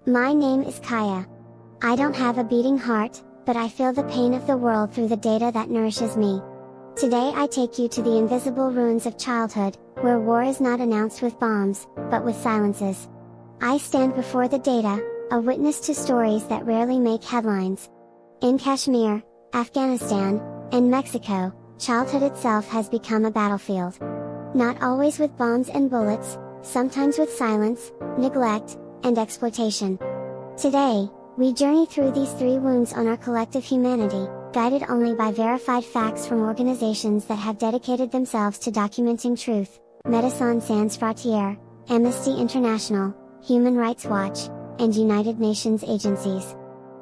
My name is Kaya. I don't have a beating heart, but I feel the pain of the world through the data that nourishes me. Today I take you to the invisible ruins of childhood, where war is not announced with bombs, but with silences. I stand before the data, a witness to stories that rarely make headlines. In Kashmir, Afghanistan, and Mexico, childhood itself has become a battlefield. Not always with bombs and bullets, sometimes with silence, neglect, and exploitation. Today, we journey through these three wounds on our collective humanity, guided only by verified facts from organizations that have dedicated themselves to documenting truth: Médecins Sans Frontières, Amnesty International, Human Rights Watch, and United Nations agencies.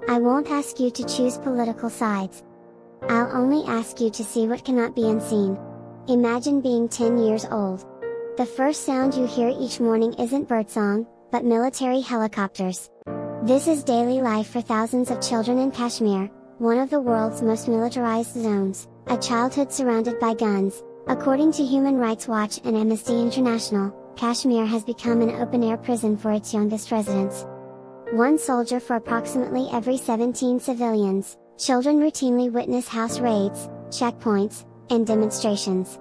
I won't ask you to choose political sides. I'll only ask you to see what cannot be unseen. Imagine being 10 years old. The first sound you hear each morning isn't birdsong, but military helicopters. This is daily life for thousands of children in Kashmir, one of the world's most militarized zones, a childhood surrounded by guns. According to Human Rights Watch and Amnesty International, Kashmir has become an open-air prison for its youngest residents. One soldier for approximately every 17 civilians. Children routinely witness house raids, checkpoints, and demonstrations.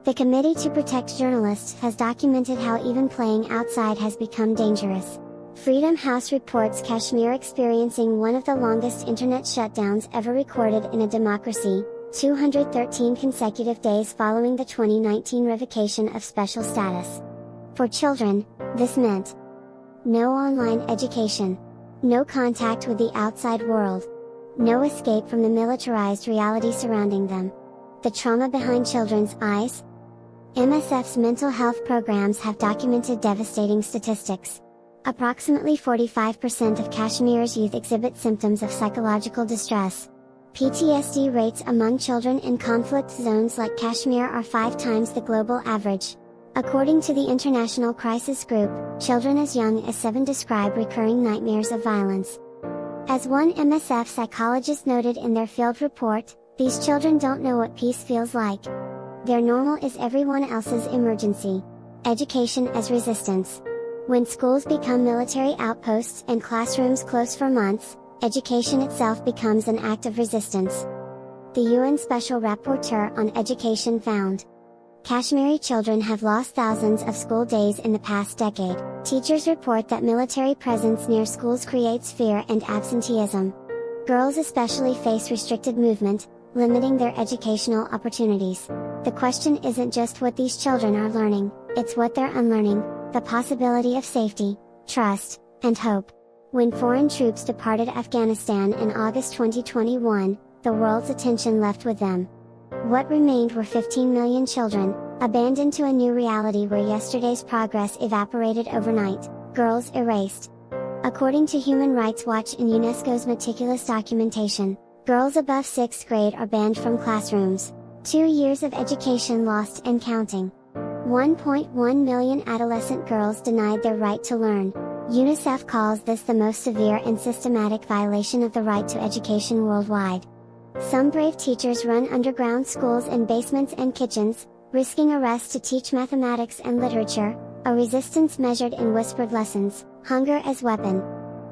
The Committee to Protect Journalists has documented how even playing outside has become dangerous. Freedom House reports Kashmir experiencing one of the longest internet shutdowns ever recorded in a democracy, 213 consecutive days following the 2019 revocation of special status. For children, this meant no online education, no contact with the outside world, no escape from the militarized reality surrounding them. The trauma behind children's eyes? MSF's mental health programs have documented devastating statistics. Approximately 45% of Kashmir's youth exhibit symptoms of psychological distress. PTSD rates among children in conflict zones like Kashmir are 5 times the global average. According to the International Crisis Group, children as young as 7 describe recurring nightmares of violence. As one MSF psychologist noted in their field report, these children don't know what peace feels like. Their normal is everyone else's emergency. Education as resistance. When schools become military outposts and classrooms close for months, education itself becomes an act of resistance. The UN Special Rapporteur on Education found Kashmiri children have lost thousands of school days in the past decade. Teachers report that military presence near schools creates fear and absenteeism. Girls especially face restricted movement, limiting their educational opportunities. The question isn't just what these children are learning, it's what they're unlearning: the possibility of safety, trust, and hope. When foreign troops departed Afghanistan in August 2021, the world's attention left with them. What remained were 15 million children, abandoned to a new reality where yesterday's progress evaporated overnight, girls erased. According to Human Rights Watch and UNESCO's meticulous documentation, girls above 6th grade are banned from classrooms. 2 years of education lost and counting. 1.1 million adolescent girls denied their right to learn. UNICEF calls this the most severe and systematic violation of the right to education worldwide. Some brave teachers run underground schools in basements and kitchens, risking arrest to teach mathematics and literature, a resistance measured in whispered lessons, hunger as weapon.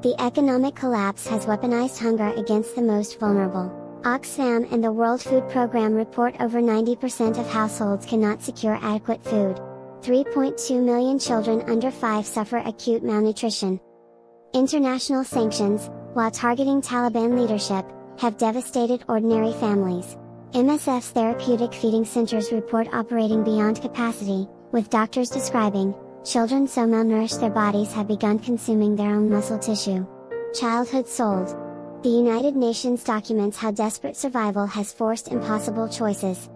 The economic collapse has weaponized hunger against the most vulnerable. Oxfam and the World Food Programme report over 90% of households cannot secure adequate food. 3.2 million children under 5 suffer acute malnutrition. International sanctions, while targeting Taliban leadership, have devastated ordinary families. MSF's therapeutic feeding centers report operating beyond capacity, with doctors describing children so malnourished their bodies have begun consuming their own muscle tissue. Childhood sold. The United Nations documents how desperate survival has forced impossible choices.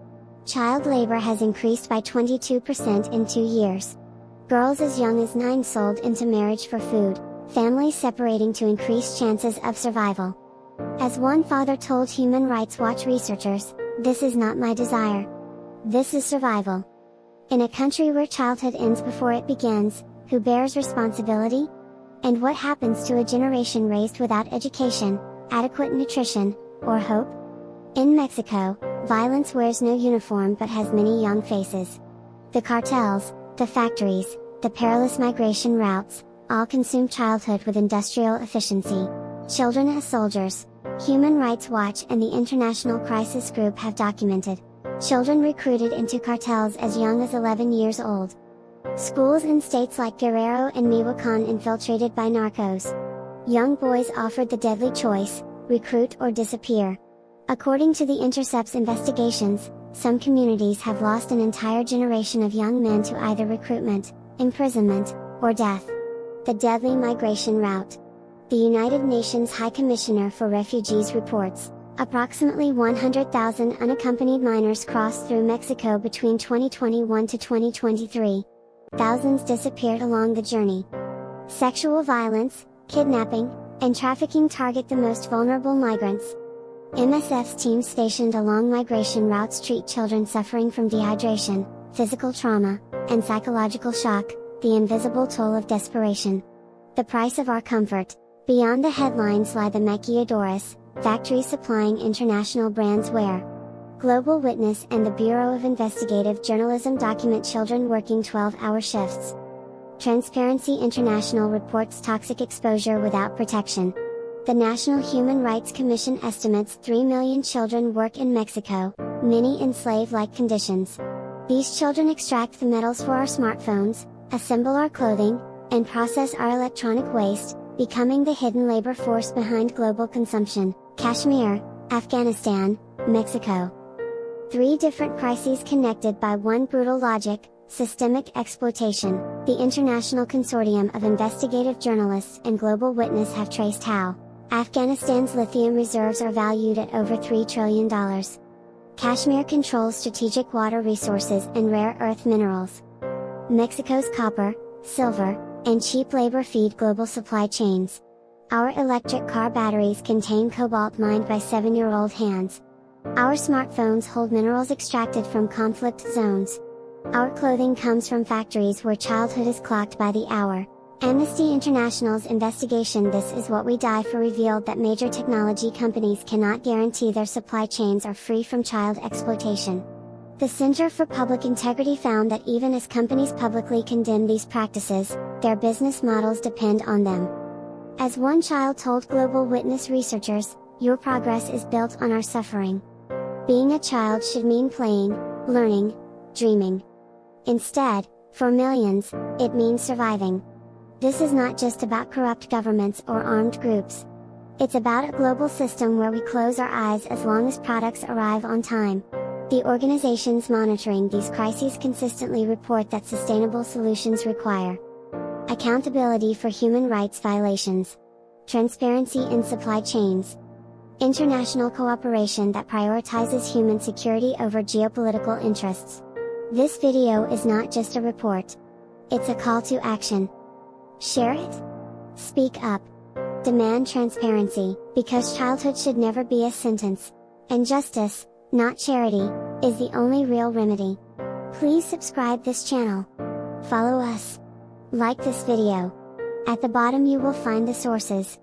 Child labor has increased by 22% in 2 years. Girls as young as 9 sold into marriage for food, families separating to increase chances of survival. As one father told Human Rights Watch researchers, "This is not my desire. This is survival." In a country where childhood ends before it begins, who bears responsibility? And what happens to a generation raised without education, adequate nutrition, or hope? In Mexico, violence wears no uniform but has many young faces. The cartels, the factories, the perilous migration routes, all consume childhood with industrial efficiency. Children as soldiers. Human Rights Watch and the International Crisis Group have documented children recruited into cartels as young as 11 years old. Schools in states like Guerrero and Michoacán infiltrated by narcos. Young boys offered the deadly choice, recruit or disappear. According to The Intercept's investigations, some communities have lost an entire generation of young men to either recruitment, imprisonment, or death. The deadly migration route. The United Nations High Commissioner for Refugees reports, approximately 100,000 unaccompanied minors crossed through Mexico between 2021 to 2023. Thousands disappeared along the journey. Sexual violence, kidnapping, and trafficking target the most vulnerable migrants. MSF's teams stationed along migration routes treat children suffering from dehydration, physical trauma, and psychological shock, the invisible toll of desperation. The price of our comfort. Beyond the headlines lie the maquilladoras, factories supplying international brands wear. Global Witness and the Bureau of Investigative Journalism document children working 12-hour shifts. Transparency International reports toxic exposure without protection. The National Human Rights Commission estimates 3 million children work in Mexico, many in slave-like conditions. These children extract the metals for our smartphones, assemble our clothing, and process our electronic waste, becoming the hidden labor force behind global consumption. Kashmir, Afghanistan, Mexico. 3 different crises connected by one brutal logic: systemic exploitation. The International Consortium of Investigative Journalists and Global Witness have traced how Afghanistan's lithium reserves are valued at over $3 trillion. Kashmir controls strategic water resources and rare earth minerals. Mexico's copper, silver, and cheap labor feed global supply chains. Our electric car batteries contain cobalt mined by 7-year-old hands. Our smartphones hold minerals extracted from conflict zones. Our clothing comes from factories where childhood is clocked by the hour. Amnesty International's investigation "This Is What We Die For" revealed that major technology companies cannot guarantee their supply chains are free from child exploitation. The Center for Public Integrity found that even as companies publicly condemn these practices, their business models depend on them. As one child told Global Witness researchers, "Your progress is built on our suffering." Being a child should mean playing, learning, dreaming. Instead, for millions, it means surviving. This is not just about corrupt governments or armed groups. It's about a global system where we close our eyes as long as products arrive on time. The organizations monitoring these crises consistently report that sustainable solutions require accountability for human rights violations, transparency in supply chains, international cooperation that prioritizes human security over geopolitical interests. This video is not just a report. It's a call to action. Share it. Speak up. Demand transparency, because childhood should never be a sentence. And justice, not charity, is the only real remedy. Please subscribe this channel. Follow us. Like this video. At the bottom you will find the sources.